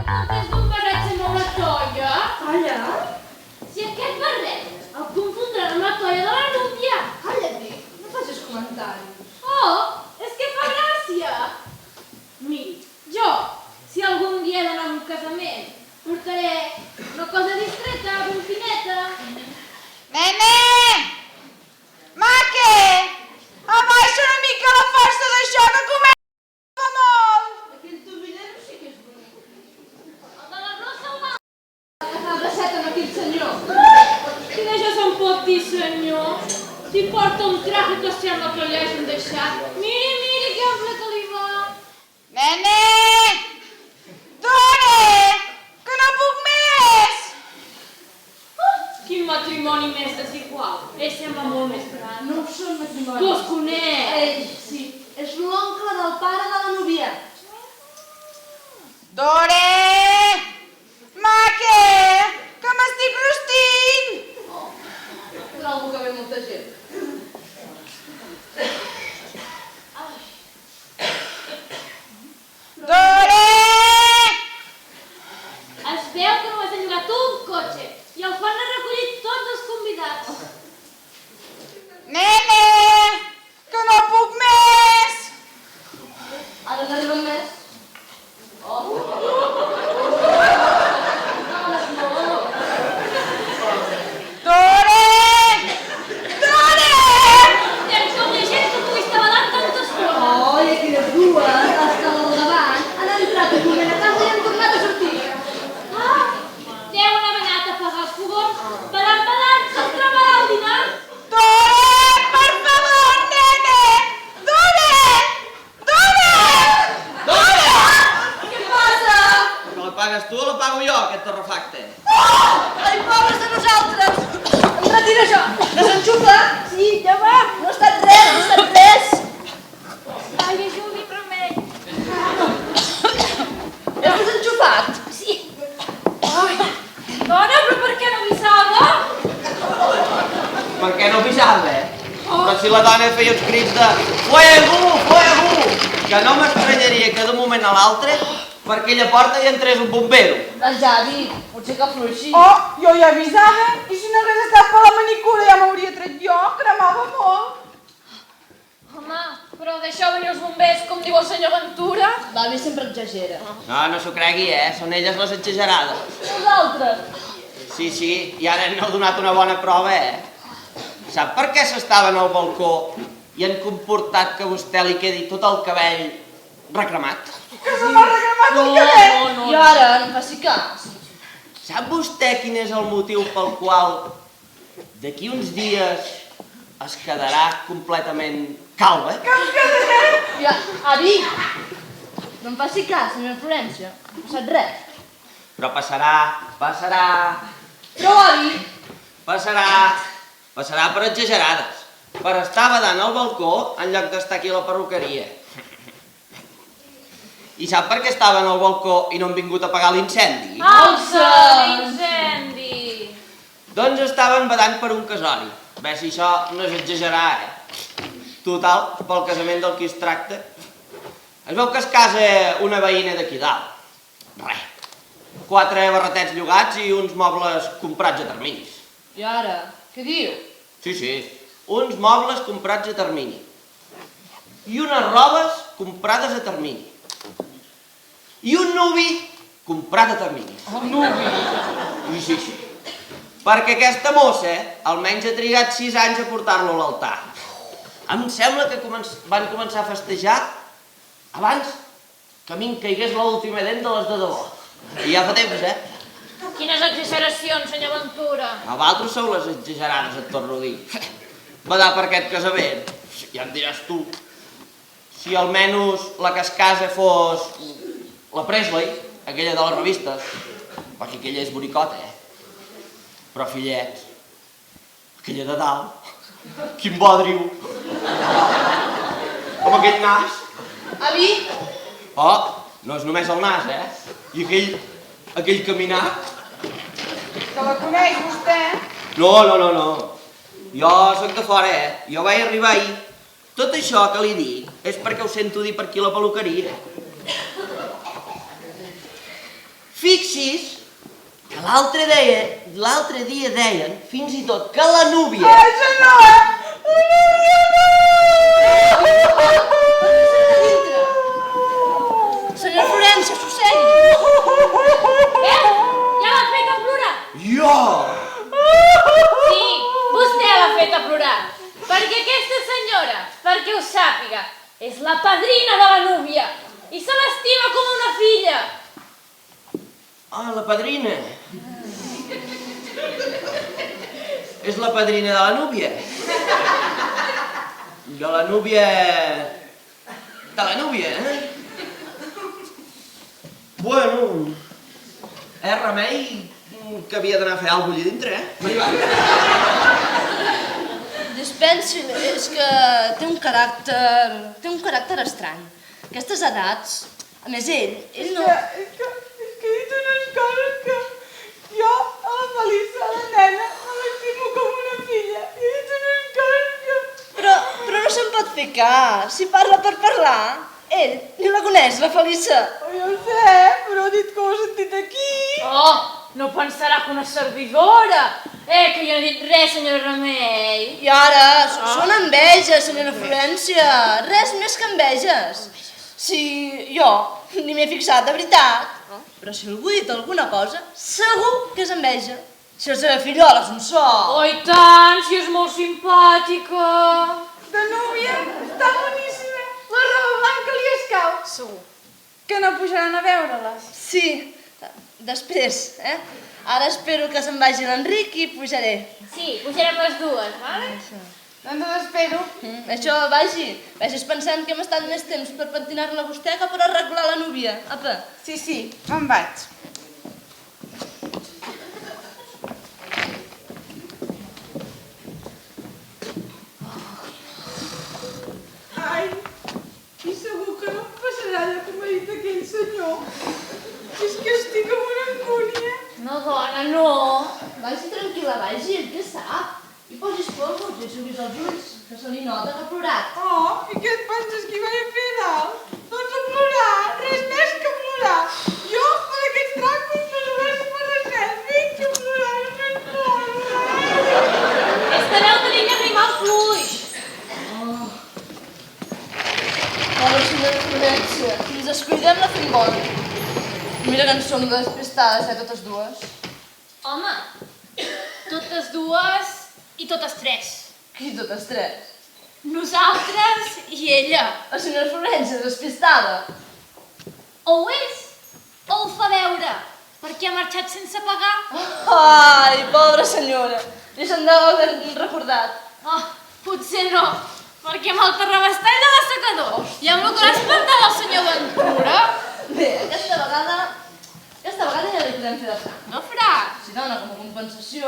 Portes un barret amb una toia? Calla. Si aquest barret el confondran amb la toia de la núvia. Calla-t'hi, no facis comentaris. Oh, és que fa gràcia. Miri, jo, si algun dia he d'anar a un casament, portaré una cosa discreta, ben fineta. Nene! Maque! Abaixa una mica la força d'això que comença molt! Aquell tobillero sí que és bonic. El de la brossa o mal? Agafar bracet amb aquell senyor. Quina ja se'n pot dir, senyor? Si porta un traje que sembla que li hagin deixat. Miri, miri, que ample que li va. Nene! Dore! Que no puc més! Quin matrimoni més desigual. Ell sembla molt més gran. No ho són matrimonis. Tu els coneix. Ell, sí. És l'oncle del pare de la núvia. Dore! Maque! Que m'estic rostint! Trobo que ve molta gent. Dore! Es veu que només ha llogat un cotxe i el fan a recollir tots els convidats. Nene! Que no puc més! Ara n'arriben més. Dore! Dore! Tens com de gent que pugui estar balant tanta estona. Oh, i aquelles dues, les que al davant, han entrat un moment a casa i han tornat a sortir. Ah, deuen haver anat a apagar els fogons. Balant, se'ls cremarà el dinar. Dore! Per favor, nene! Dore! Dore! Dore! Què passa? Que la pagues tu o la pago jo, aquest terrefacte? Ai, pobres de nosaltres! Em retiro jo! Desenxufa! Sí, ja va! No ha estat res, no ha estat res! Ai, ajudi, remei. Has desenxufat? Sí. Ai, dona, però per què no avisava? Per què no avisava, eh? Però si la dona feia els crits de fuego, fuego, que no m'estranyaria que d'un moment a l'altre per aquella porta hi entrés un bombero. La Javi, potser que fluixi. Oh, jo ja avisava, i si no hagués estat per la manicura ja m'hauria tret jo, cremava molt. Home, però deixeu venir els bombers, com diu el senyor Ventura. L'avi sempre exagera. No s'ho cregui, Són elles les exagerades. Nosaltres? Sí, i ara n'heu donat una bona prova, Sap per què s'estaven al balcó i han comportat que a vostè li quedi tot el cabell recremat? Que se m'ha recremat el cabell! I ara, no em faci cas. Sap vostè quin és el motiu pel qual d'aquí uns dies es quedarà completament calba? Ja, avi! No em faci cas, senyora Florència. No ha passat res. Però passarà Però, avi, per exagerades, per estar badant al balcó en lloc d'estar aquí a la perruqueria. I sap per què estaven al balcó i no han vingut a apagar l'incendi? Alça, l'incendi. Doncs estaven badant per un casori. Bé, si això no és exagerar, Total, pel casament del qui es tracta, es veu que es casa una veïna d'aquí dalt. Res. 4 barretets llogats i uns mobles comprats a terminis. i ara, què diu? Sí, uns mobles comprats a termini. I unes robes comprades a termini. I un nuvi comprat a termini. Un nuvi. Sí. Perquè aquesta mossa almenys ha trigat 6 anys a portar-lo a l'altar. Em sembla que van començar a festejar abans que a mi em caigués l'última dent de les de debò. I ja fa temps, Quines exageracions, senyor Ventura. A vosaltres sou les exagerades, et torno a dir. Badar per aquest casament, ja em diràs tu. Si almenys la que es casa fos la Presley, aquella de les revistes, perquè aquella és bonicota, Però fillets, aquella de dalt, quin bodriu. Amb aquell nas. Avi, Oh, no és només el nas, I aquell caminar. Que la coneix vostè? No. Jo soc de fora, Jo vaig arribar ahir. Tot això que li dic és perquè ho sento dir per aquí a la peluqueria. Fixi's que l'altre dia deien fins i tot que la núvia... Ai, senyor! Senyor Florència, sossegui. Ja l'ha fet a plorar. Jo! Sí, vostè l'ha fet a plorar. Perquè aquesta senyora, perquè ho sàpiga, és la padrina de la núvia i se l'estima com una filla. Ah, la padrina. És la padrina de la núvia. De la núvia... De la núvia, eh? Bueno... És remei que havia d'anar a fer alguna cosa allà dintre, eh? Dispensi, és que té un caràcter estrany. Aquestes edats, a més ell no... És que he dit unes coses que jo a la Melissa, a la nena, me l'estimo com una filla. He dit unes coses que... Però no se'n pot fer cas. Si parla per parlar, ell ni la coneix, la Felissa. Oh, jo ho sé, però he dit que ho he sentit aquí. Oh, no pensarà que una servidora. Que jo no he dit res, senyora Remei. I ara, són enveges, senyora Florència. Res més que enveges. Si jo ni m'he fixat, de veritat. Però si algú ha dit alguna cosa, segur que és enveja. Si la seva fillola és un sol. Oh, i tant, si és molt simpàtica. De núvia, està boníssima. La roba blanca li escau. Segur. Que no pujaran a veure-les. Sí, després, eh? Ara espero que se'n vagi l'Enric i pujaré. Sí, pujarem les dues, vale? Doncs l'espero. Això, vagis pensant que hem estat més temps per pentinar-la a vostè que per arreglar la núvia. Apa. Sí, me'n vaig. Ai, i segur que no em passarà allò que m'ha dit aquell senyor. És que estic amb una angúnia. No, dona, no. Vagi tranquil·la, vagi, ell què sap? I posis polvos i subis els ulls, que se li nota que ha plorat. Oh, i què et penses que hi vaig a fer dalt? Doncs a plorar, res més que plorar. Jo, per aquests tràngos, no serveixo per res més. Vinc a plorar, només ploro. És que deu tenir que arribar al fluix. Hola, senyora Florència, si ens descuidem la fem bona. Mira que en som despistades, totes dues. Home, totes dues i totes tres. Qui totes tres? Nosaltres i ella. La senyora Florència, despistada. O ho és, o ho fa veure, perquè ha marxat sense pagar. Ai, pobra senyora, li se'n deu haver recordat. Oh, potser no, perquè amb el terrabastall de l'assecador i amb el que l'ha espantat el senyor Ventura... Bé, aquesta vegada ja li podem fer de franc. No, frac. Si dona com a compensació.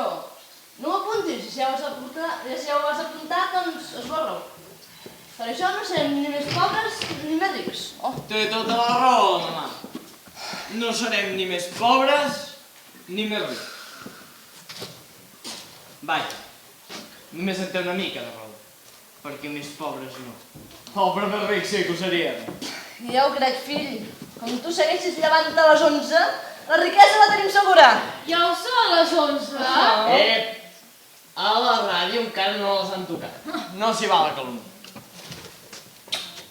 No ho apuntis, si ja ho has apuntat, doncs esborra-ho. Per això no serem ni més pobres ni més rics. Oh. Té tota la raó, mamà. No serem ni més pobres ni més rics. Vaja, només en té una mica de raó, perquè més pobres no. Oh, però més rics sí que ho seríem. Ja ho crec, fill. Com tu segueixis llevant a les 11, la riquesa la tenim segura. Ja ho són les 11. A la ràdio encara no les han tocat. No s'hi va la calumnia.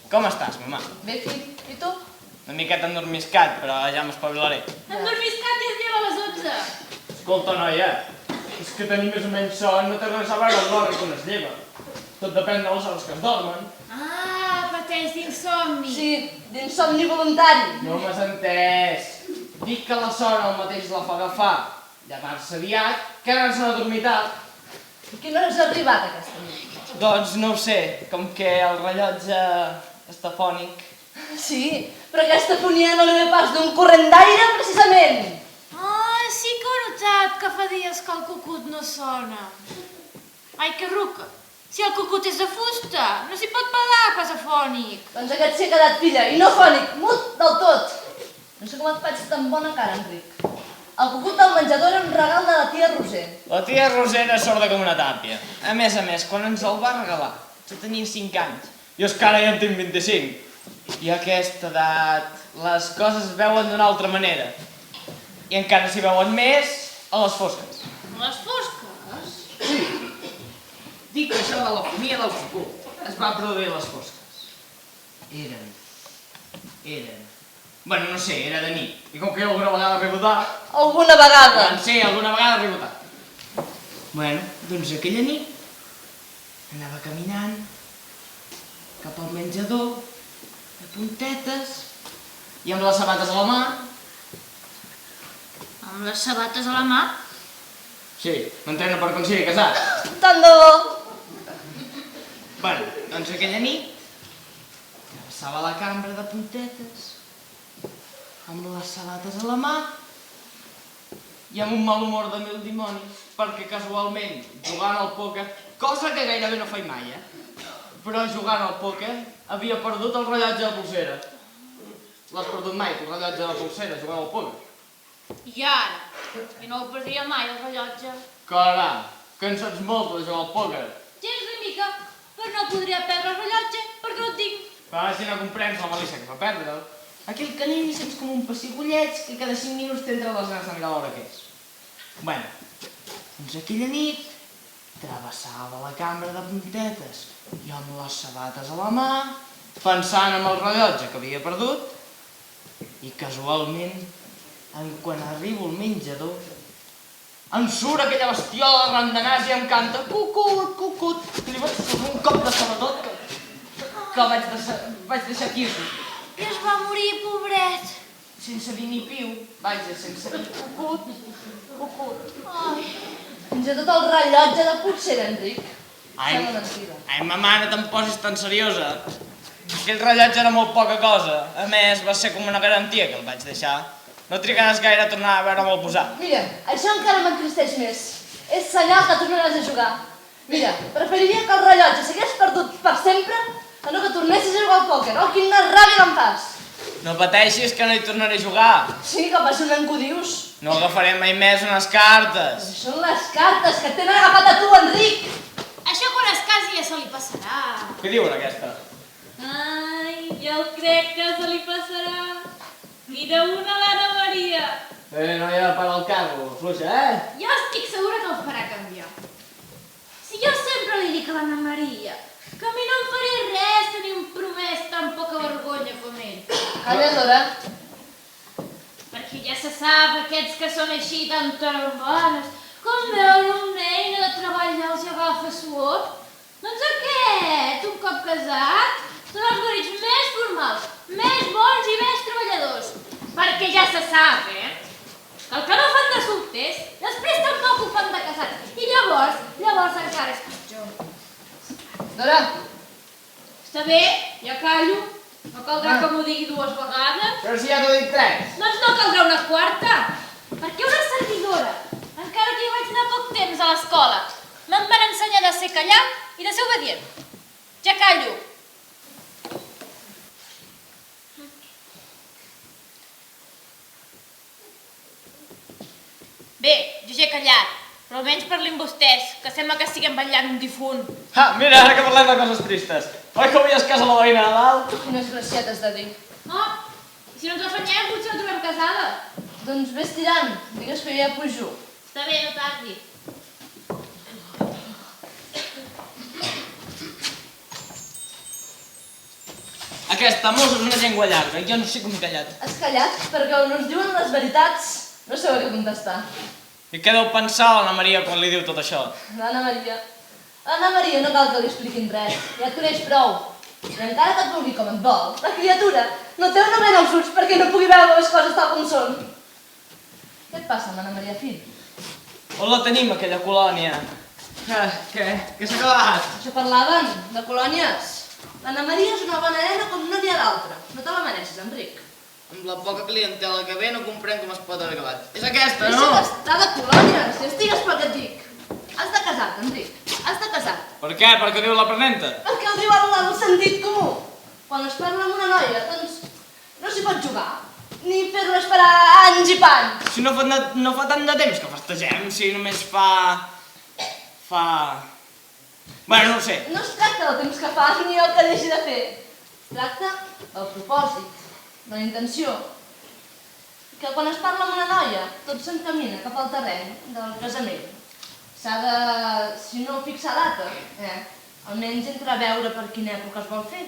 Com estàs, mamà? Bé, fill, i tu? Una miqueta endormiscat, però ja m'espavilaré. Endormiscat i es lleva a les 11. Escolta, noia, és que tenir més o menys son no té res a veure amb l'hora quan es lleva. Tot depèn de les hores que es dormen. Ah, pateix d'insomni. Sí, d'insomni voluntari. No m'has entès. Dic que la son el mateix la fa agafar. Llevar-se aviat, que anar-se'n a dormir tard. I quina hora has arribat aquesta nit? Doncs no ho sé, com que el rellotge està fònic. Sí, però aquesta fonia no li ve pas d'un corrent d'aire, precisament. Ah, sí que he notat que fa dies que el cucut no sona. Ai, que ruca. Si el cucut és de fusta, no s'hi pot pagar pas afònic. Doncs aquest s'hi ha quedat, filla, i no fònic, mut del tot. No sé com et faig tan bona cara, Enric. El cucut del menjador era un regal de la tia Roser. La tia Rosera és sorda com una tàpia. A més, quan ens el va regalar, jo tenia 5 anys. Jo és que ara ja en tinc 25. I a aquesta edat les coses es veuen d'una altra manera. I encara s'hi veuen més a les fosques. Les fosques? Dic que això de l'economia del futur es va produir a les fosques. Bueno, no sé, era de nit. I com que jo alguna vegada he rebotat... Alguna vegada. Sí, alguna vegada he rebotat. Bueno, doncs aquella nit anava caminant cap al menjador, de puntetes, i amb les sabates a la mà. Amb les sabates a la mà? Sí, m'entrena per com sigui casat. Tant de bo. Bueno, doncs aquella nit travessava la cambra de puntetes amb les sabates a la mà i amb un mal humor de mil dimonis perquè casualment jugant al pòquer, cosa que gairebé no faig mai, però jugant al pòquer havia perdut el rellotge de polsera. L'has perdut mai, tu, el rellotge de polsera, jugant al pòquer? I ara? I no ho perdria mai, el rellotge. Caram, que en saps molt de jugar al pòquer. Gens ni mica, però no podria perdre el rellotge perquè no el tinc. Però si no comprens la malícia que fa perdre'l. Aquell canell sents com un pessigolleig que cada 5 minuts t'entra les ganes de mirar l'hora que és. Bueno, doncs aquella nit travessava la cambra de puntetes i amb les sabates a la mà, pensant en el rellotge que havia perdut, i casualment, quan arribo al menjador, em surt aquella bestiola de randanàs i em canta cucut, cucut, i li vaig fotre un cop de sabadot que vaig deixar quiso. I es va morir, pobret. Sense dir ni piu, vaja, sense dir cucut, cucut. Ai, Fins i tot el rellotge de polsera, Enric. Ai, Sembla mentida. mamà, no te'n posis tan seriosa. Aquell rellotge era molt poca cosa. A més, va ser com una garantia que el vaig deixar. No trigaràs gaire a tornar a veure'm posar. Mira, això encara m'entristeix més. És senyal que tornaràs a jugar. Mira, preferiria que el rellotge s'hagués perdut per sempre que no que tornessis a jugar al pòquer. Oh, quina ràbia em fas. No pateixis que no hi tornaré a jugar. Sí, que passi un any que ho dius. No agafaré mai més unes cartes. Són les cartes que t'han agafat a tu, Enric. això quan es casi ja se li passarà. Què diuen aquesta? Ai, jo crec que se li passarà. Mira una l'Anna Maria. No hi ha per al carro, fluixa, Jo estic segura que el farà canviar. Si jo sempre li dic a l'Anna Maria que a mi no em faria res tenir un promès tan poca vergonya com ell. Calla, Dora. Perquè ja se sap, aquests que són així tan tarambanes, com veure una eina de treball ja els agafa suor. Doncs aquest, un cop casat, són els marits més formals, més bons i més treballadors. Perquè ja se sap, que el que no fan de solters, després tampoc ho fan de casats. I llavors encara és pitjor. Dora. Està bé, ja callo. No caldrà que m'ho digui 2 vegades. Però si ja t'ho dic 3. Doncs no caldrà una quarta. Perquè una servidora, encara que hi vaig anar poc temps a l'escola, me'n van ensenyar de ser callat i de ser obedient. Ja callo. Bé, jo ja he callat, però almenys parlin vostès, que sembla que estiguem ballant un difunt. Mira, ara que parlem de coses tristes. Oi que avui es casa la veïna de dalt? Quines gracietes de dir. Oh, i si no ens afanyem, potser la trobem casada. Doncs vés tirant. Digues que jo ja pujo. Està bé, no tardi. Aquesta mossa és una llengua llarga, jo no sé com he callat. Has callat perquè on us diuen les veritats no sabeu què contestar. I què deu pensar l'Anna Maria quan li diu tot això? L'Anna Maria. L'Anna Maria no cal que li expliquin res. Ja et coneix prou. I encara que et vulgui com et vol, la criatura no té una mena als ulls perquè no pugui veure les coses tal com són. Què et passa amb l'Anna Maria Fill? On la tenim, aquella colònia? Què s'ha acabat? Això parlaven, de colònies. L'Anna Maria és una bona nena com no n'hi ha d'altra. No te la mereixes, Enric. Amb la poca clientela que ve no comprenc com es pot haver acabat. És aquesta, Deixa no? d'estar de colònies, si estigues pel que et dic. Has de casar-te, Enric. Has de casar-te. Per què? Perquè diu l'aprenenta? Perquè el diu el sentit comú. Quan es parla amb una noia, doncs no s'hi pot jugar. Ni fer-la esperar anys i panys. Si no fa tant de temps que festegem, si només fa... Bueno, no ho sé. No es tracta del temps que fa ni el que deixi de fer. Es tracta del propòsit, de la intenció. que quan es parla amb una noia, tot s'encamina cap al terreny del casament. S'ha de, si no fixar data, almenys entrar a veure per quina època es vol fer.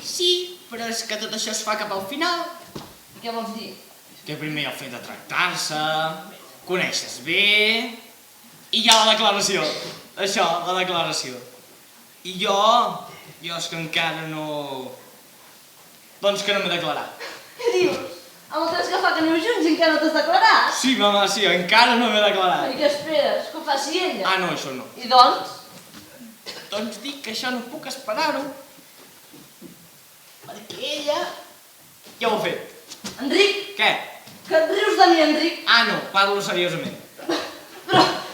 Sí, però és que tot això es fa cap al final. Què vols dir? Que primer el fet de tractar-se, coneixes bé, i hi ha la declaració. Això, la declaració. I jo és que encara no... Doncs que no m'he declarat. Què dius? Amb el temps que fa que aneu junts i encara no t'has declarat? Sí, mama, sí, encara no m'he declarat. I què esperes? Que ho faci ella? Ah, no, això no. I doncs? Doncs dic que això no puc esperar-ho. Perquè ella ja ho ha fet. Enric, Què? que et rius de mi, Enric. Ah, no, parlo seriosament.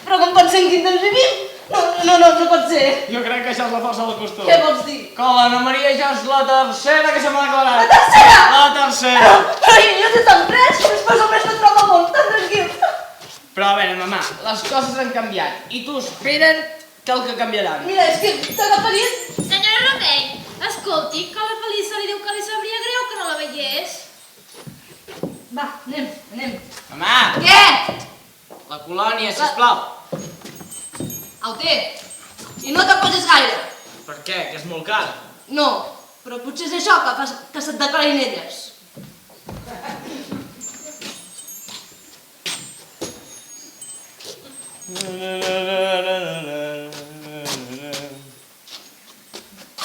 Però com pot ser en quin temps vivim? No pot ser. Jo crec que això és la força del costum. Què vols dir? Que l'Anna Maria ja és la tercera que se m'ha declarat. La tercera? La tercera. Però jo sé tan pres, després el més de trobar el món, tan tranquil. Però a veure, mamà, les coses han canviat i tu esperen que el que canviaran. Mira, és que t'agafaria... Senyora Remei, escolti, que a la Felisa li diu que li sabria greu que no la veiés. Va, anem. Mamà, Què? la colònia, sisplau. Au té. I no t'aposis gaire. Per què? Que és molt car. No, però potser és això que fas que se't declarin elles.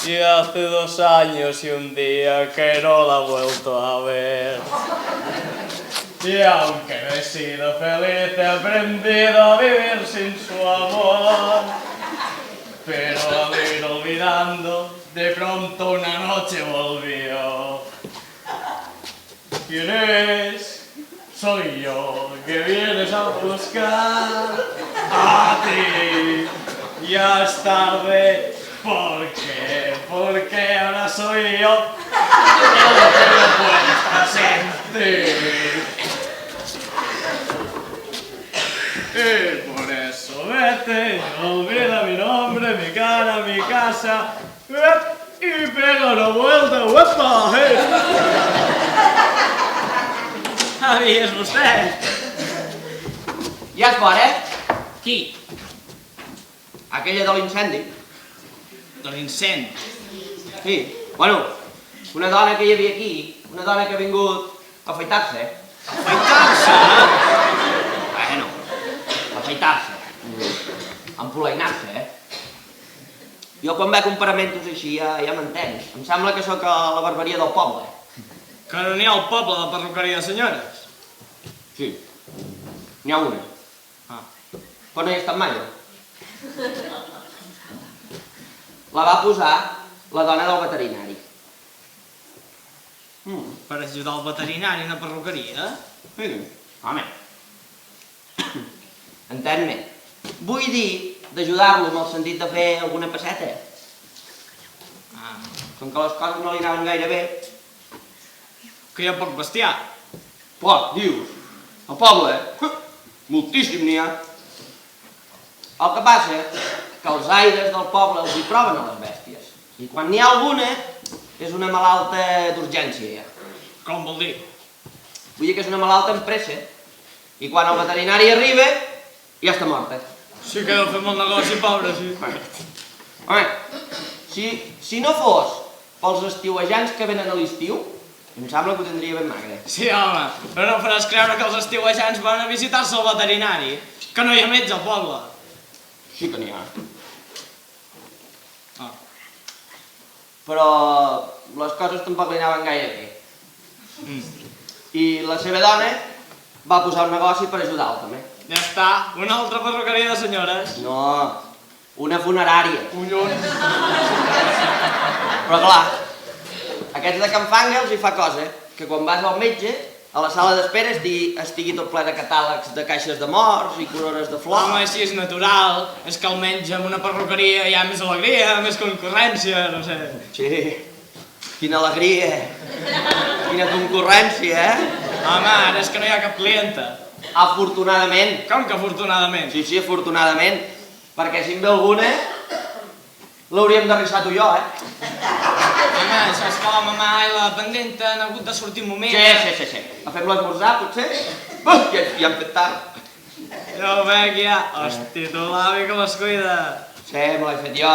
Y hace 2 años y un día que no la he vuelto a ver. Y aunque no he sido feliz, he aprendido a vivir sin su amor. Pero al ir olvidando, de pronto una noche volvió. ¿Quién es? Soy yo, que vienes a buscar a ti. Ya es tarde. ¿Por qué? Porque ahora soy yo el que no puedes sentir. Y por eso vete, olvida mi nombre, mi cara, mi casa y pega una vuelta. ¡Uepa! Javi, és vostè. Ja és fora, Qui? aquella de l'incendi. De l'incendi. Sí, bueno, una dona que hi havia aquí, una dona que ha vingut a afaitar-se. Afaitar-se? Bueno, a afaitar-se. Empolainar-se, Jo quan veig comparamentos així ja m'entenc. Em sembla que sóc a la barberia del poble. Que no n'hi ha al poble de perruqueria de senyores. Sí, n'hi ha una. Ah. Però no hi he estat mai, La va posar la dona del veterinari. Per ajudar el veterinari a una perruqueria? Sí, home. Entén-me. Vull dir d'ajudar-lo en el sentit de fer alguna passeta. Ah. Com que les coses no li anaven gaire bé. Que hi ha poc bestiar. Poc, dius. Al poble, moltíssim n'hi ha. El que passa que els aires del poble els hi proven a les bèsties. I quan n'hi ha alguna, és una malalta d'urgència, ja. Com vol dir? Vull dir que és una malalta amb pressa. I quan el veterinari arriba, ja està morta. Sí que deu fer molt negoci, pobre, sí. Home, si no fos pels estiuejants que venen a l'estiu, em sembla que ho tindria ben magre. Sí, home, però no faràs creure que els estiuejants van a visitar-se al veterinari, que no hi ha metge al poble. Sí que n'hi ha. Ah. Però les coses tampoc li anaven gaire bé. I la seva dona va posar un negoci per ajudar-lo, també. Ja està, una altra perruqueria de senyores. No, una funerària. Collons. Però clar, aquests de Can Fanga els hi fa cosa, que quan vas al metge, a la sala d'espera estigui tot ple de catàlegs de caixes de morts i corones de flors. Home, així és natural. És que almenys en una perruqueria hi ha més alegria, més concurrència, no sé. Sí, quina alegria, quina concurrència, Home, ara és que no hi ha cap clienta. Afortunadament. Com que afortunadament? Sí, afortunadament. Perquè si en ve alguna, l'hauríem d'arrissar tu i jo, Home, Home, això és que la mamà i la pendenta han hagut de sortir un moment. Sí. Fem l'esmorzar, potser? Ja hem fet tard. Ja ho veig, ja. Hosti, tu l'avi com es cuida. Sí, me l'he fet jo,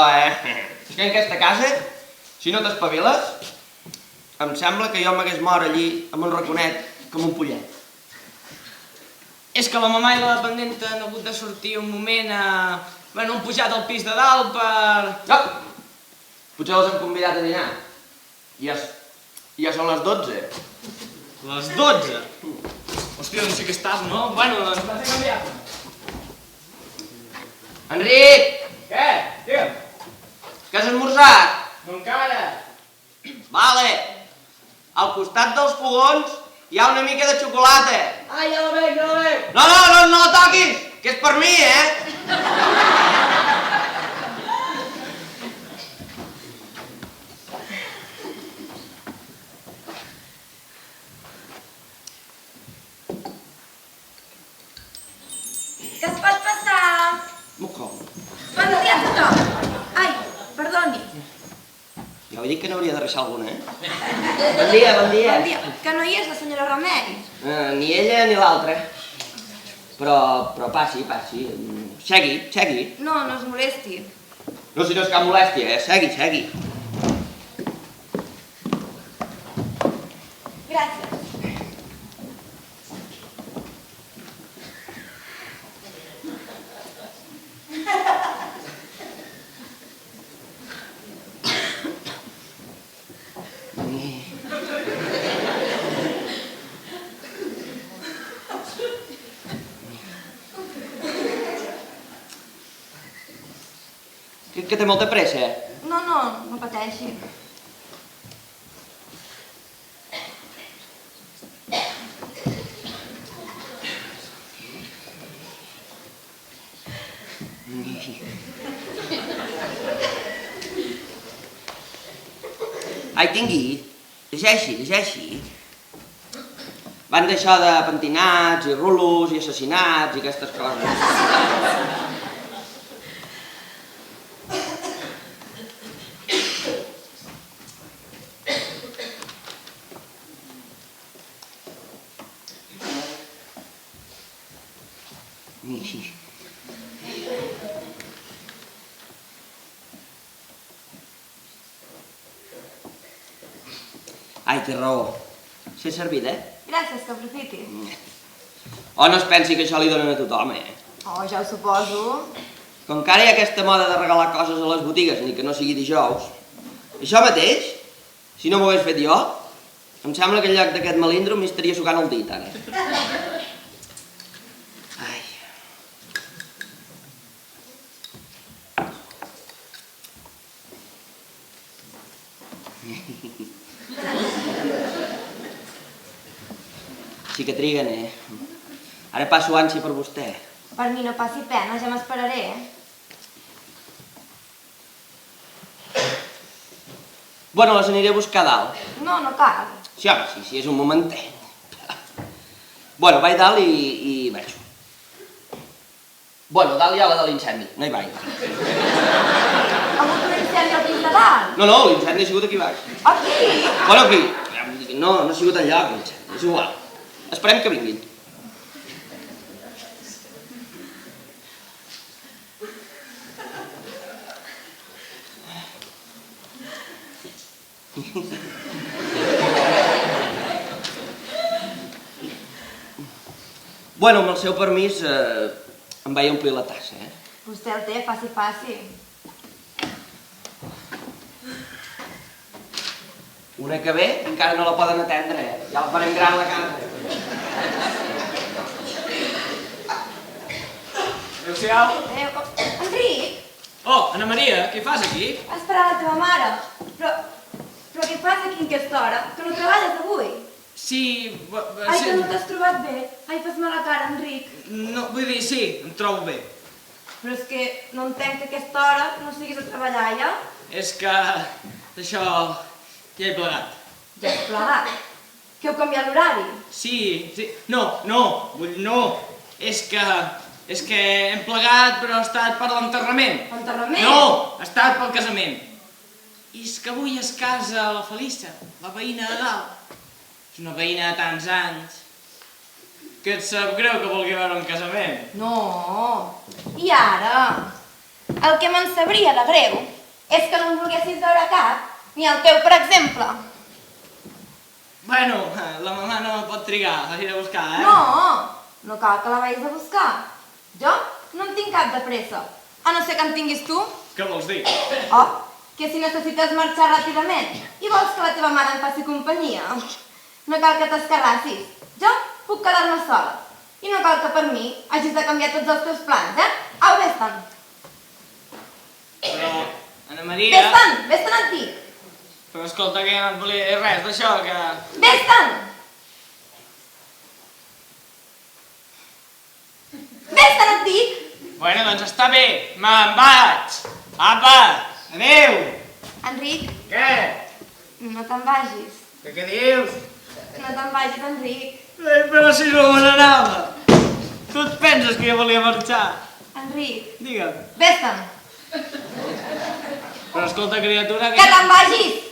És que en aquesta casa, si no t'espaviles, em sembla que jo m'hagués mort allí amb un raconet com un pollet. És que la mamà i la pendenta han hagut de sortir un moment a... Bueno, han pujat al pis de dalt per... No! Potser els hem convidat a dinar. Ja són les 12. Les 12? Hòstia, doncs sí que és tard, no? Bueno, doncs vas a canviar. Enric! Què? Digue'm. Que has esmorzat? No encara. Vale. Al costat dels fogons hi ha una mica de xocolata. Ah, ja la veig. No la toquis, que és per mi, Què es pot passar? Mocom. Bon dia a tothom. Ai, perdoni. Ja he dit que n'hauria de deixar alguna, Bon dia. Bon dia. Que no hi és la senyora Remei. Ni ella ni l'altra. Però passi. Segui. No es molesti. No, si no és cap molèstia, Segui. Gràcies. Que té molta pressa. No pateixi. Ai, tingui. Llegeixi. Van d'això de pentinats i rulos i assassinats i aquestes coses. Ai, té raó. S'ha servit, Gràcies, que aprofiti. O no es pensi que això li donen a tothom, Oh, ja ho suposo. Com que ara hi ha aquesta moda de regalar coses a les botigues, ni que no sigui dijous, això mateix, si no m'ho hagués fet jo, em sembla que en lloc d'aquest melindro m'hi estaria sucant el dit, ara. Ai. Sí que triguen, Ara passo ànsia per vostè. Per mi no passi pena, ja m'esperaré. Bueno, les aniré a buscar a dalt. No cal. Sí, home, sí, és un momentet. Bueno, vaig dalt i vaig. Bueno, dalt hi ha la de l'incendi, no hi vaig. Ha hagut un incendi al pis de dalt? No, l'incendi ha sigut aquí baix. Aquí? Bueno, aquí, no ha sigut enlloc l'incendi, és igual. Esperem que vinguin. Bueno, amb el seu permís, em vaig omplir la tassa, Vostè el té, faci. Una que ve, encara no la poden atendre, Ja la farem gran la casa. Adéu-siau. Enric, Oh, Anna Maria, què fas aquí? has esperat la teva mare. Però què fas aquí en aquesta hora? Que no treballes avui? Sí... Ai, que no t'has trobat bé. Ai, fas-me la cara, Enric. No, vull dir, sí, em trobo bé. Però és que no entenc que a aquesta hora no siguis a treballar, ja? És que... d'això... ja he plegat. Ja has plegat. Que heu canviat l'horari? Sí. No. És que hem plegat, però ha estat per l'enterrament. Enterrament? No, ha estat pel casament. I és que avui es casa la Felissa, la veïna de dalt. És una veïna de tants anys. Que et sap greu que vulgui veure un casament? No, i ara? El que me'n sabria de greu és que no en volguessis veure cap, ni el teu, per exemple. Bueno, la mamà no pot trigar, l'has a buscar, eh? No cal que la vagis a buscar. Jo no en tinc cap de pressa, a no ser que en tinguis tu. Què vols dir? Oh, que si necessites marxar ràpidament i vols que la teva mare em faci companyia, no cal que t'escarrassis. Jo puc quedar-me sola. I no cal que per mi hagis de canviar tots els teus plans, eh? Au, vés-te'n. Però, Anna Maria... Vés-te'n et dic. Però escolta, que ja no et volia dir res d'això, que... Vés-te'n! Vés-te'n et dic! Bueno, doncs està bé, me'n vaig. Apa, adéu. Enric, Què? no te'n vagis. Què dius? No te'n vagis, Enric. Però si no me n'anava. Tu et penses que jo volia marxar? Enric, Digue'm. vés-te'n. Però escolta, criatura, Que te'n vagis!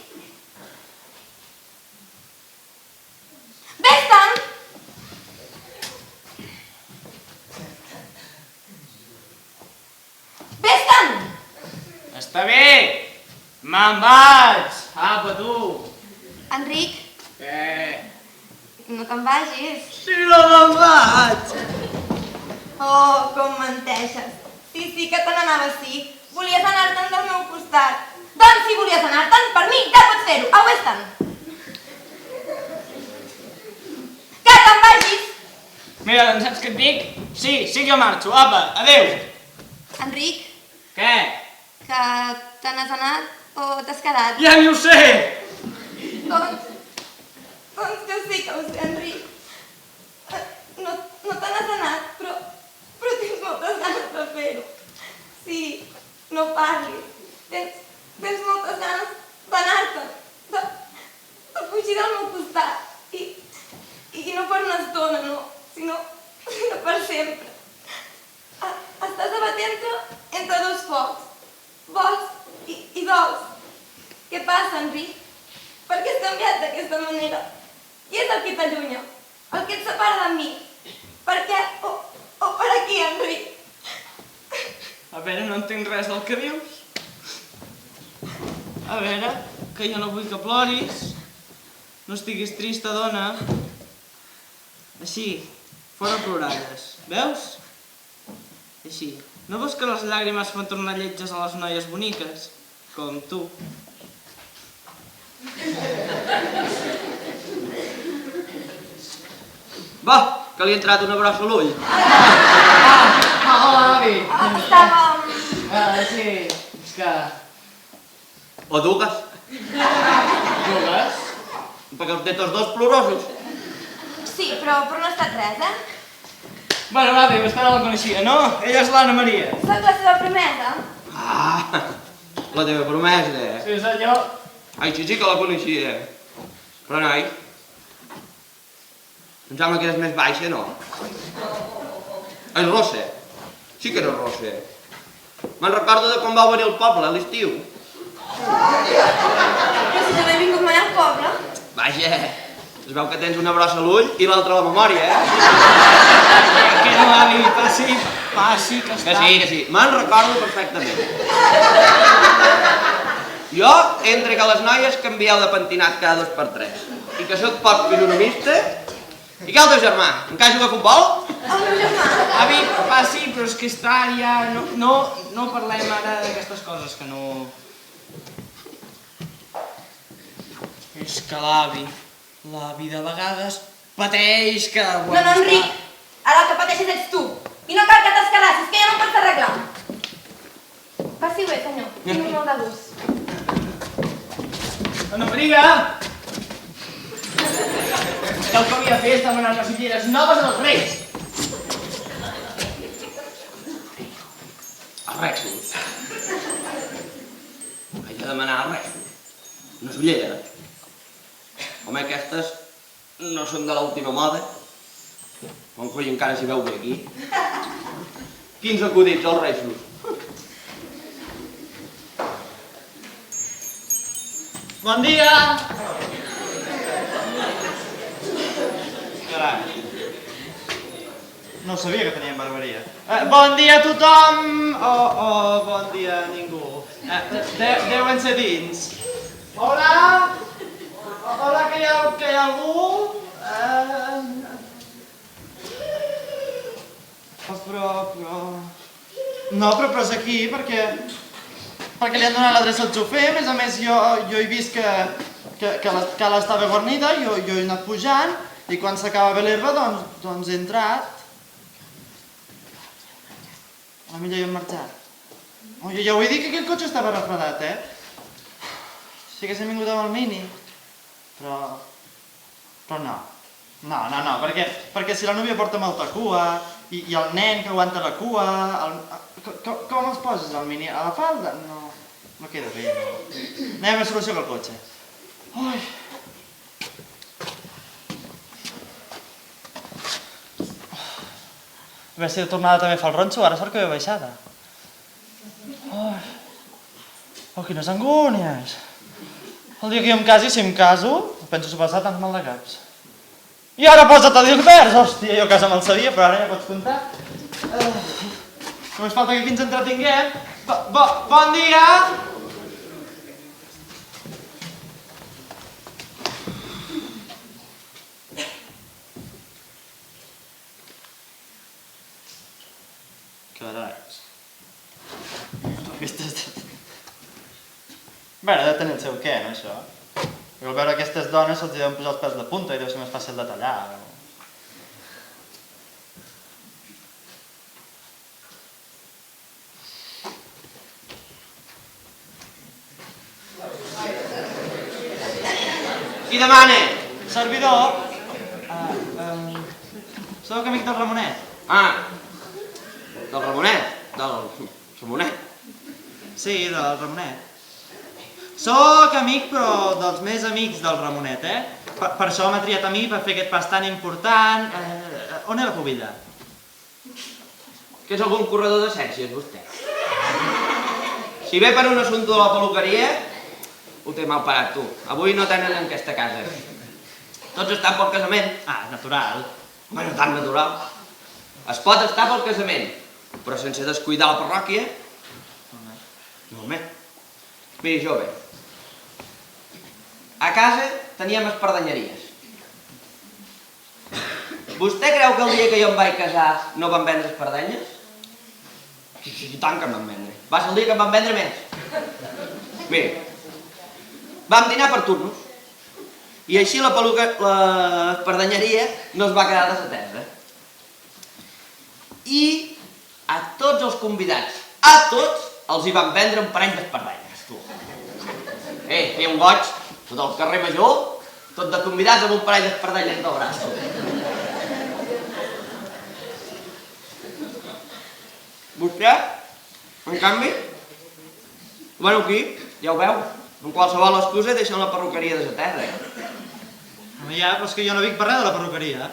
Vés-te'n! Vés-te'n! Està bé, me'n vaig. Apa, tu. Enric, Què? no te'n vagis. Si no me'n vaig. Oh, com menteixes. Sí, que te n'anaves, sí. Volies anar-te'n del meu costat. Doncs si volies anar-te'n, per mi ja pots fer-ho. Au, vés-te'n. Que te'n vagis! Mira, doncs saps què et dic? Sí que jo marxo. Apa, adéu. Enric, Què? que te n'has anat o t'has quedat? Ja ni ho sé. Doncs que sí que ho sé, Enric. No te n'has anat, però tens moltes ganes de fer-ho. Sí, no parlis. Tens moltes ganes d'anar-te'n, de fugir del meu costat. I no per una estona, no, sinó per sempre. Estàs debatent-te entre dos focs. Vols i dols. Què passa, Enric? Per què has canviat d'aquesta manera? Qui és el que t'allunya? El que et separa de mi? Per què? O per aquí, Enric? A veure, no entenc res del que dius. A veure, que jo no vull que ploris. No estiguis trista, dona. Així, fora ploralles. Veus? Així. No veus que les llàgrimes fan tornar lletges a les noies boniques? Com tu. Va, que li ha entrat una brossa a l'ull. Hola, avi! Estàvem... Sí, és que... O dugues, Jugues? perquè els té tots dos plorosos. Sí, però no ha estat res, eh? Bueno, avi, vostè no la coneixia, no? Ella és l'Anna Maria. Soc la seva promesa. Ah, la teva promesa, eh? Sí, senyor. Ai, sí que la coneixia. Però, noi, em sembla que eres més baixa, no? És rossa. Sí que eres rossa. Me'n recordo de quan vau venir al poble, a l'estiu. Però si jo no he vingut mai al poble. Vaja, es veu que tens una brossa a l'ull i l'altra a la memòria, eh? Que no, avi, passi, que està... Que sí, me'n recordo perfectament. Jo, entre que les noies canvieu de pentinat cada 2 per 3 i que sóc poc fisonomista, i que el teu germà, encara juga a futbol? El meu germà. Avi, passi, però és que està ja... No parlem ara d'aquestes coses, que no... És que l'avi de vegades pateix que... No, Enric. Ara el que pateixes ets tu. I no cal que t'escarrassis, que ja no ho pots arreglar. Passi bé, senyor. Tinc molt de gust. Anna Maria! El que havia de fer és demanar unes ulleres noves als Reis. Els rexos. Vaig a demanar els rexos. Unes ulleres. Home, aquestes no són de l'última moda. Bon coi, encara s'hi veu bé aquí. Quins acudits, els reixos. Bon dia! Carai. No sabia que tenien barberia. Bon dia a tothom! Oh, bon dia a ningú. Deuen ser dins. Hola? Hola, que hi ha algú? No, però és aquí perquè li han donat l'adreça al xofer. A més, jo he vist que la cala estava guarnida, jo he anat pujant i quan s'acaba bé l'herba, doncs he entrat. A la millor hi hem marxat. Jo ja ho he dit que aquell cotxe estava refredat, Si haguéssim vingut amb el Mini. Però no. No, perquè si la núvia porta molta cua i el nen que aguanta la cua... Com els poses al Mini? A la falda? No queda bé, no. No hi ha més solució que el cotxe. Ui. A veure si de tornada també fa el ronxo, ara sort que ve baixada. Oh, quines angúnies. El dia que jo em casi, si em caso, penso passar tant mal de caps. I ara posa't a dir els vers! Hòstia, jo quasi me'l sabia, però ara ja pots comptar. Només falta que aquí ens entretinguem. Bon dia! Carai. Bé, ha de tenir el seu què, no, això? Al veure aquestes dones se'ls deuen posar els pèls de punta i deu ser més fàcil de tallar. Qui demana? Servidor? Sóc amic del Ramonet. Del Ramonet? Del Ramonet? Sí, del Ramonet. Sóc amic, però dels més amics del Ramonet, Per això m'ha triat a mi per fer aquest pas tan important. On és la pubilla? Que és algun corredor de sèxies, vostè. Si ve per un assumpte de la peluqueria, ho té mal parat, tu. Avui no tenen en aquesta casa. Tots estan pel casament. Natural. Home, no tan natural. Es pot estar pel casament, però sense descuidar la parròquia. No, home. Miri, jove. A casa teníem espardenyeries. Vostè creu que el dia que jo em vaig casar no van vendre espardenyes? I tant que em van vendre. Va ser el dia que em van vendre més. Miri, vam dinar per turnos. I així l'espardenyeria no es va quedar desatesa. I a tots els convidats, a tots, els hi van vendre un parell d'espardenyes, tu. Feia un goig, tot el carrer Major, tot de convidats amb un parell d'espardenyes del braç. Vostè, en canvi, bueno, aquí, ja ho veu, amb qualsevol excusa deixen la perruqueria desatesa. Home, ja, però és que jo no vinc per res de la perruqueria.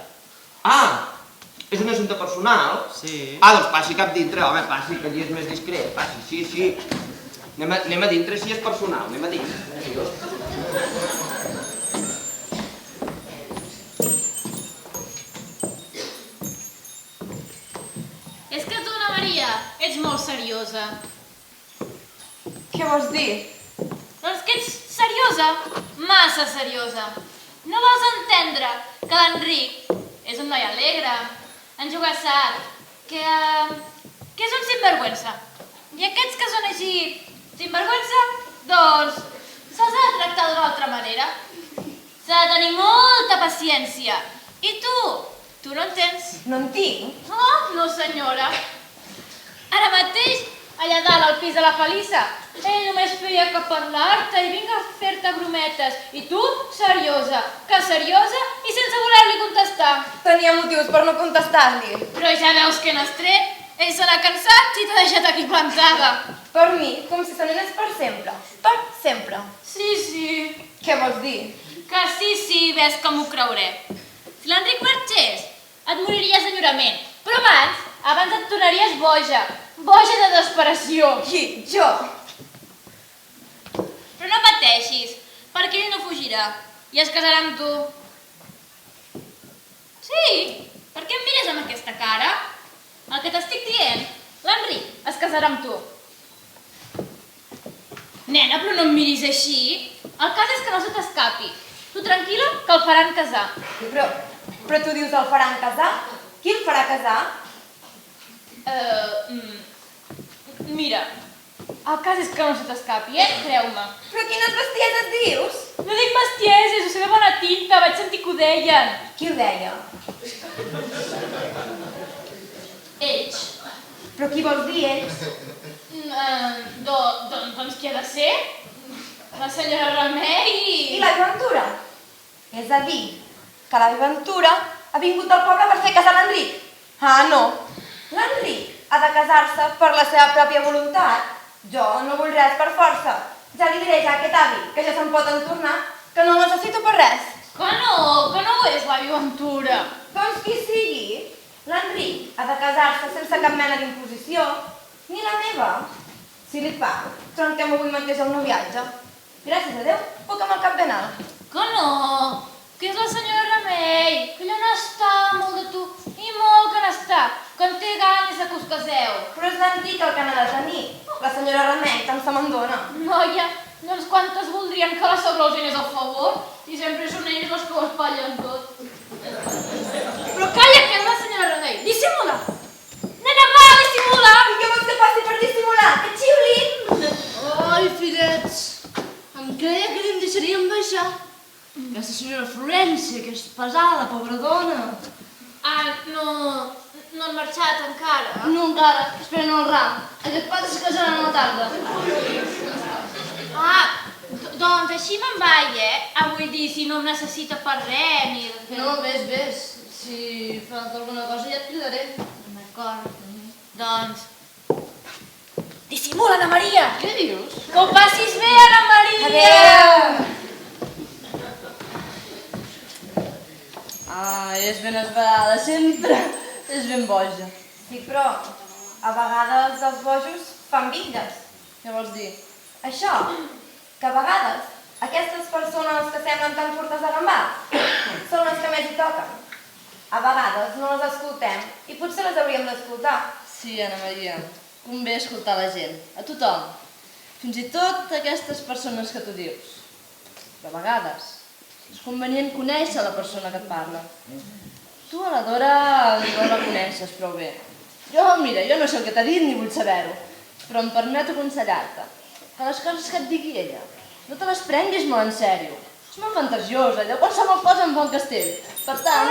És un assumpte personal? Sí. Doncs passi cap dintre, home, passi, que allí és més discret, passi, sí. Anem a dintre, si és personal, anem a dintre. És que tu, Ana Maria, ets molt seriosa. Què vols dir? Doncs que ets seriosa, massa seriosa. No vols entendre que l'Enric és un noi alegre, enjogassat, que és un sinvergüenza. I aquests que són així sinvergüenza, doncs se'ls ha de tractar d'una altra manera. S'ha de tenir molta paciència. I tu no en tens? No en tinc. Oh, no senyora. Ara mateix, allà dalt al pis de la Felisa, ell només feia que parlar-te i vinga a fer-te brometes. I tu, seriosa, que seriosa i sense voler-li contestar. Tenia motius per no contestar-li. Però ja veus que n'has tret. Ell se n'ha cansat i t'ha deixat aquí plantada. Per mi, com si se n'anés per sempre. Per sempre. Sí. Què vols dir? Que sí, ves com ho creuré. Si l'Enric marxés, et moriries d'enyorament. Però abans et tornaries boja. Boja de desesperació. Qui? Jo? Però no pateixis, perquè ell no fugirà i es casarà amb tu. Sí, per què em mires amb aquesta cara? El que t'estic dient, l'Enric es casarà amb tu. Nena, però no em miris així. El cas és que no se t'escapi. Tu tranquil·la, que el faran casar. Però tu dius el faran casar? Qui el farà casar? Mira, el cas és que no se t'escapi, creu-me. Però quines bestieses dius? No dic bestieses, ho sé de bona tinta, vaig sentir que ho deien. Qui ho deia? Ells. Però qui vols dir ells? Doncs qui ha de ser? La senyora Remei I l'avi Ventura? És a dir, que l'avi Ventura ha vingut del poble per fer casar l'Enric. Ah, no. L'Enric ha de casar-se per la seva pròpia voluntat. Jo no vull res per força. Ja li diré ja a aquest avi, que ja se'n pot entornar, que no el necessito per res. Que no ho és l'avi Ventura. Doncs qui sigui, l'Enric ha de casar-se sense cap mena d'imposició, ni la meva. Si li fa, trenquem avui mateix el noviatge. Gràcies a Déu, puc amb el cap ben alt. Que no, que és la senyora Remei, que allò n'està molt de tu, i molt que n'està, que en té ganes de que us caseu. Però és l'Enric el que n'ha de tenir. La senyora Remei tant se me'n dona. Noia, doncs quantes voldrien que la sogra els anés al favor? I sempre són ells els que ho espatllen tot. Però calla, que és la senyora Remei. Dissimula! Nena, va, dissimula! I què vols que faci per dissimular? Que xiulin! Ai, fillets, em creia que em deixaríem baixar. Aquesta senyora Florència, que és pesada, pobra dona. No han marxat encara? No encara, esperen el ram. Aquest pas es casaran a la tarda. Doncs així me'n vaig, Vull dir, si no em necessita per res, ni de fer... No, ves. Si falta alguna cosa ja et cridaré. D'acord. Doncs... Dissimula, Anna Maria! Què dius? Que ho passis bé, Anna Maria! Adéu! És ben esverada, sempre és ben boja. Sí, però a vegades els bojos fan bitlles. Què vols dir? Això, que a vegades aquestes persones que semblen tan curtes de gambals són les que més hi toquen. A vegades no les escoltem i potser les hauríem d'escoltar. Sí, Anna Maria, convé escoltar la gent, a tothom. Fins i tot aquestes persones que tu dius. Però a vegades és convenient conèixer la persona que et parla. Tu a la Dora no la coneixes prou bé. Mira, jo no sé el que t'ha dit ni vull saber-ho, però em permeto aconsellar-te que les coses que et digui ella no te les prenguis molt en sèrio. És molt fantasiosa, allò qualsevol cosa en bon castell. Per tant,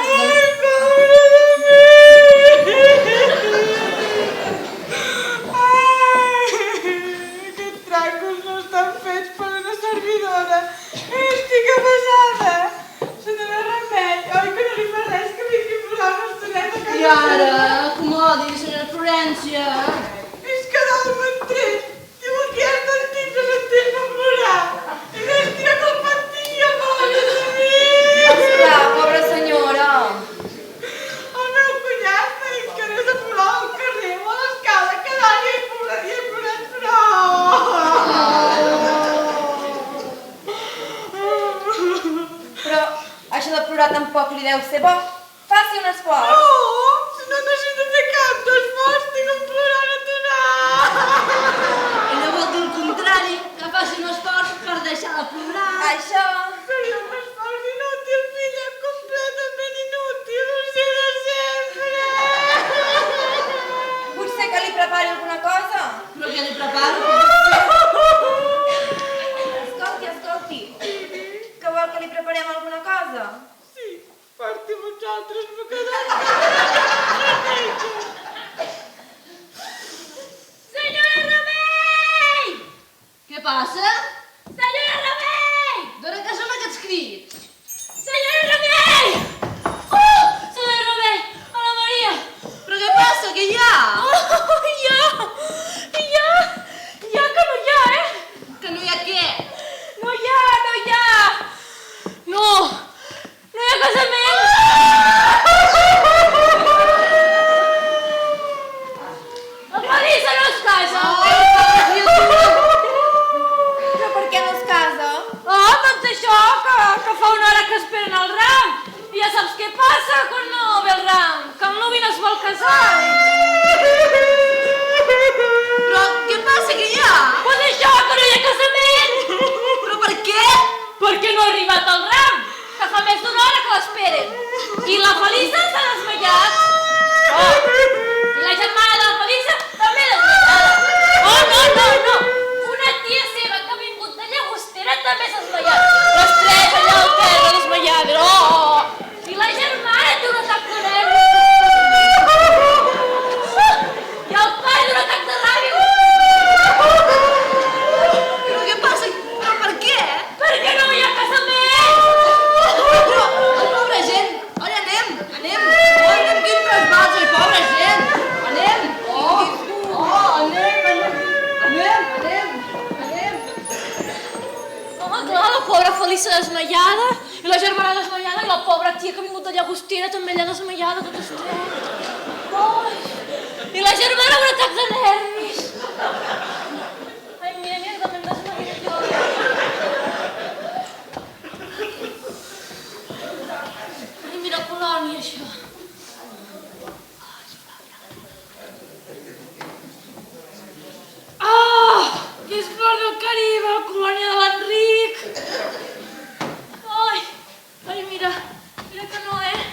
Aquests tracos no estan fets per una servidora. Estic amasada. Senyora Remei, oi que no li fa res que vingui a plorar una estoneta a casa i ara, acomodi, senyora Florència. És que dormen tret. Diu que has sentit de sentir-me plorar. I n'estic com patia, pobra de mi. Esclar, pobra senyora. El meu cunyat m'ha dit que anés a plorar al carrer o a l'escala cada dia i plorat Però això de plorar tampoc li deu ser bo. Faci un esforç. No, si no necessito fer cap d'esforç, tinc un plorant aturat. I no vol dir el contrari, que faci un esforç per deixar de plorar. Això... Seria un esforç inútil, filla, completament inútil, ho sé de sempre. Potser que li prepari alguna cosa? Però què li preparo? Escolti. Que vol que li preparem alguna cosa? Sí, porti vosaltres bocadets. Senyora Remei! Què passa? Senyora Remei! D'on que són aquests crits? Senyora Remei! Senyora Remei! Anna Maria! Però què passa? Què hi ha? Que no hi ha, Que no hi ha què? No hi ha! No hi ha casament! El Marisa no es casa! Ai, vol casar. Però què passa que hi ha? Pues això, que no hi ha casament! Però per què? Perquè no ha arribat el ram, que fa més d'una hora que l'esperen. I la Felisa s'ha desmaiat. Oh, i la germana de la Felisa també desmaiada. Oh, no. Una tia seva que ha vingut de Llagostera també s'ha desmaiat. Les tres allà al terra desmaiades. Oh! I la germana té un atac de nervis. I el pare té un atac de ràbia. Però què passa? Però per què? Perquè no hi ha casament! Però, pobra gent! Oi, anem! Oi, anem quin trasbals, oi, pobra gent! Anem! Anem! Home, clar, la pobra Felisa desmaiada, i la germana desmaiada, i la pobra tia que ha vingut de Llagostera també allà desmaiada, totes tres. Ai, i la germana amb un atac de nervis. Ai, mira, també em desmaiat jo. Ai, mira, colònia, això. Que és flor del Caribe, la colònia de l'Enric. Ai, mira que no és.